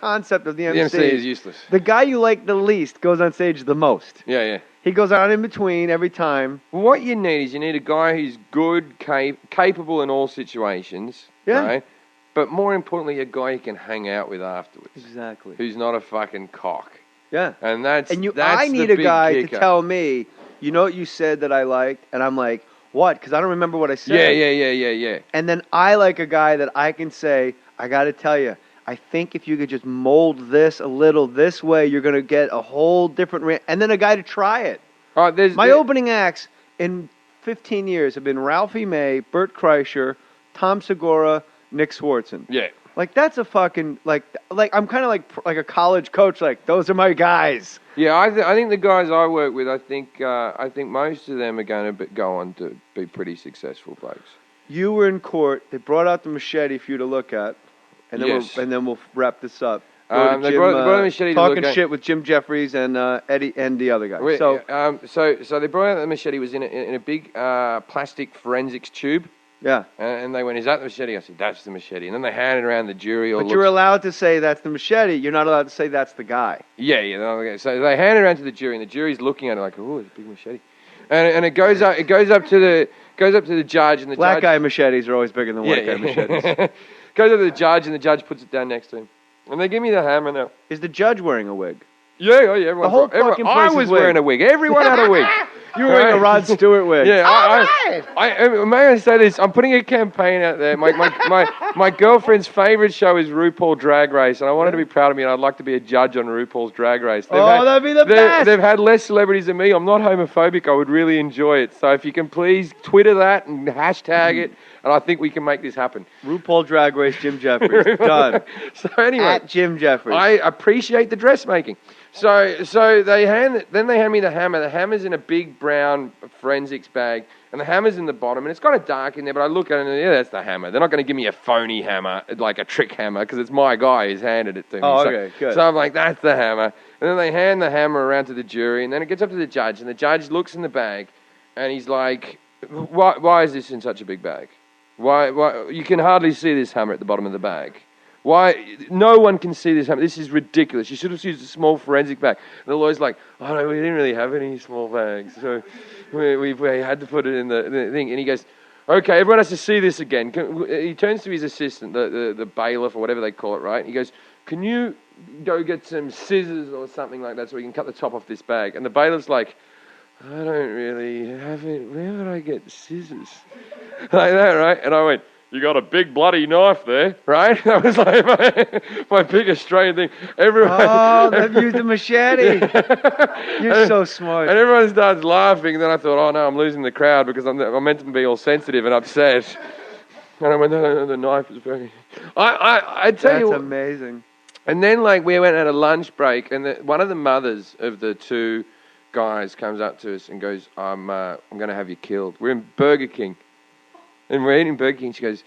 concept of the MC. The MC is useless. The guy you like the least goes on stage the most. Yeah. He goes out in between every time. Well, what you need is a guy who's good, capable in all situations. Yeah. Right? But more importantly, a guy you can hang out with afterwards. Exactly. Who's not a fucking cock. Yeah. And I need a guy to tell me, you know what you said that I liked? And I'm like, what? Because I don't remember what I said. Yeah. And then I like a guy that I can say, I got to tell you, I think if you could just mold this a little this way, you're going to get a whole different... and then a guy to try it. My opening acts in 15 years have been Ralphie May, Bert Kreischer, Tom Segura, Nick Swartzen. Yeah. Like, that's a fucking... Like I'm kind of like a college coach. Like, those are my guys. Yeah, I think the guys I work with, I think most of them are going to go on to be pretty successful blokes. You were in court. They brought out the machete for you to look at. And then we'll wrap this up. They brought the machete talking to look shit with Jim Jefferies and Eddie and the other guy. So they brought out the machete. Was in a big plastic forensics tube. Yeah. And they went, "Is that the machete?" I said, "That's the machete." And then they handed it around the jury. But you're allowed to say that's the machete. You're not allowed to say that's the guy. Yeah. Okay. So they handed it around to the jury, and the jury's looking at it like, "Oh, it's a big machete." And it goes up to the judge, and the black judge, guy machetes are always bigger than white guy machetes. Goes up to the judge, and the judge puts it down next to him. And they give me the hammer now. Is the judge wearing a wig? Yeah. The whole fucking place I was wearing a wig. Everyone had a wig. You were wearing a Rod Stewart wig. Yeah. May I say this? I'm putting a campaign out there. My girlfriend's favorite show is RuPaul Drag Race, and I want her to be proud of me, and I'd like to be a judge on RuPaul's Drag Race. That'd be the best. They've had less celebrities than me. I'm not homophobic. I would really enjoy it. So if you can please Twitter that and hashtag it, and I think we can make this happen. RuPaul Drag Race, Jim Jefferies. Done. So anyway. At Jim Jefferies. I appreciate the dressmaking. So they hand me the hammer. The hammer's in a big brown forensics bag, and the hammer's in the bottom, and it's kind of dark in there, but I look at it and that's the hammer. They're not going to give me a phony hammer, like a trick hammer, because it's my guy who's handed it to me. Okay, good. So I'm like, that's the hammer. And then they hand the hammer around to the jury, and then it gets up to the judge, and the judge looks in the bag, and he's like, why is this in such a big bag? Why? You can hardly see this hammer at the bottom of the bag. Why? No one can see this hammer. This is ridiculous. You should have used a small forensic bag. And the lawyer's like, oh, no, we didn't really have any small bags. So we had to put it in the thing. And he goes, okay, everyone has to see this again. He turns to his assistant, the bailiff or whatever they call it, right? And he goes, can you go get some scissors or something like that so we can cut the top off this bag? And the bailiff's like, I don't really have it. Where would I get scissors? Like that, right? And I went, you got a big bloody knife there, right? That was like my big Australian thing. They've used a machete. You're so smart. And everyone starts laughing. And then I thought, oh no, I'm losing the crowd because I'm meant to be all sensitive and upset. And I went, no, the knife is very... I tell you... That's amazing. And then we went at a lunch break, and one of the mothers of the two guys comes up to us and goes, I'm going to have you killed. We're in Burger King. And we're eating Burger King. She goes,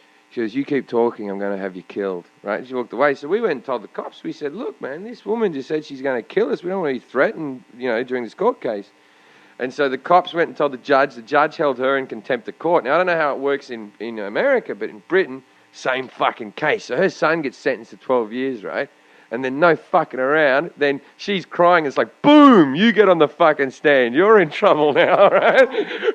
you keep talking, I'm going to have you killed. Right? And she walked away. So we went and told the cops. We said, look, man, this woman just said she's going to kill us. We don't want to be threatened, during this court case. And so the cops went and told the judge. The judge held her in contempt of court. Now, I don't know how it works in America, but in Britain, same fucking case. So her son gets sentenced to 12 years, right? And then no fucking around. Then she's crying. It's like, boom, you get on the fucking stand. You're in trouble now, right?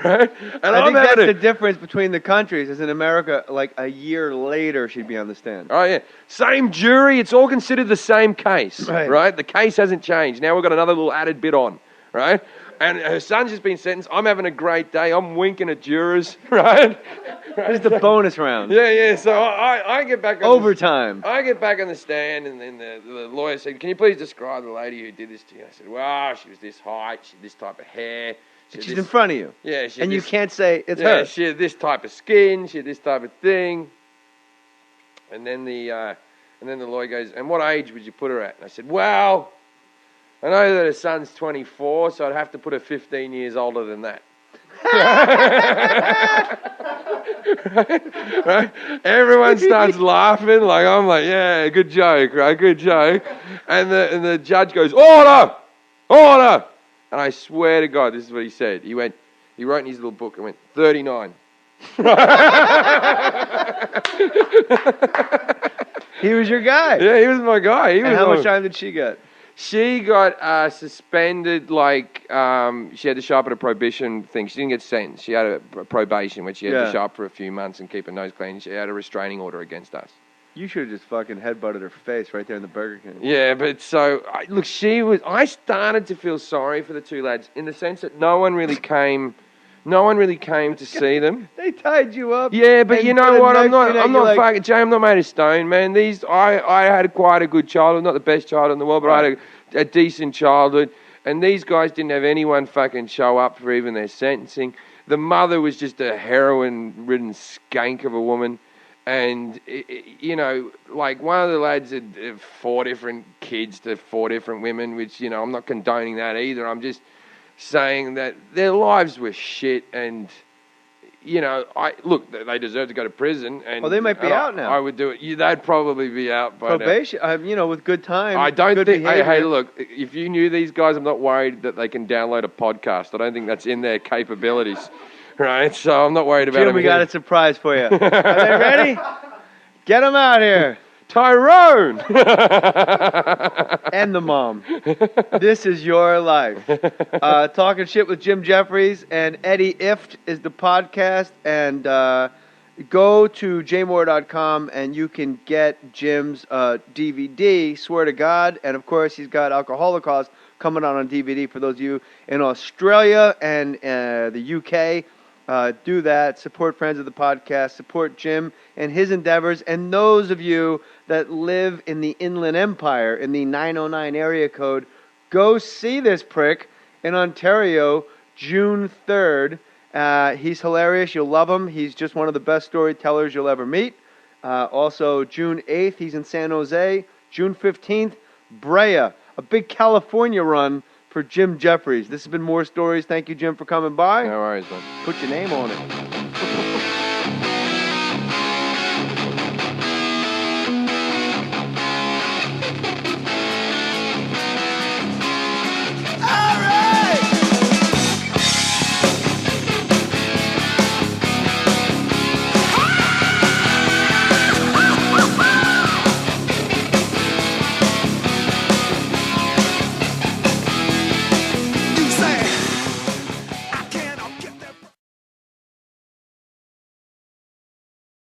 And I think that's the difference between the countries. Is in America, a year later, she'd be on the stand. Oh, yeah. Same jury. It's all considered the same case, right? The case hasn't changed. Now we've got another little added bit on, right? And her son's just been sentenced. I'm having a great day. I'm winking at jurors, right? This is the bonus round. Yeah. So I get back on overtime. I get back on the stand, and then the lawyer said, "Can you please describe the lady who did this to you?" I said, "Well, she was this height, she had this type of hair. She's in front of you. Yeah, and you can't say it's her. She had this type of skin. She had this type of thing." And then the lawyer goes, "And what age would you put her at?" And I said, "Well, I know that her son's 24, so I'd have to put her 15 years older than that." Right? Everyone starts laughing. I'm like, yeah, good joke, right? Good joke. And the judge goes, order! And I swear to God, this is what he said. He wrote in his little book and went, 39. He was your guy. Yeah, he was my guy. And how much time did she get? She got suspended, she had to show up at a prohibition thing. She didn't get sentenced. She had a probation, which she had to show up for a few months and keep her nose clean. She had a restraining order against us. You should have just fucking headbutted her face right there in the Burger King. Yeah, but I started to feel sorry for the two lads in the sense that no one really came to see them. They tied you up. Yeah, but you know what? I'm not fucking Jay. I'm not made of stone, man. I had quite a good childhood, not the best childhood in the world, but I had a decent childhood. And these guys didn't have anyone fucking show up for even their sentencing. The mother was just a heroin-ridden skank of a woman. And, one of the lads had 4 different kids to 4 different women, which, I'm not condoning that either. I'm just saying that their lives were shit and, they deserve to go to prison. And, they might be out now. I would do it. They'd probably be out by probation, with good time. I don't think, hey, look, if you knew these guys, I'm not worried that they can download a podcast. I don't think that's in their capabilities. Right, so I'm not worried about Jim, we got a surprise for you. Are they ready? Get them out here. Tyrone! And the mom. This is your life. Talking Shit with Jim Jefferies and Eddie Ifft is the podcast. And go to jmohr.com and you can get Jim's DVD, Swear to God. And, of course, he's got Alcoholocaust coming out on DVD for those of you in Australia and the UK. Do that. Support friends of the podcast. Support Jim and his endeavors. And those of you that live in the Inland Empire, in the 909 area code, go see this prick in Ontario, June 3rd. He's hilarious. You'll love him. He's just one of the best storytellers you'll ever meet. Also, June 8th, he's in San Jose. June 15th, Brea. A big California run for Jim Jefferies. This has been Mohr Stories. Thank you, Jim, for coming by. No worries, man. Put your name on it.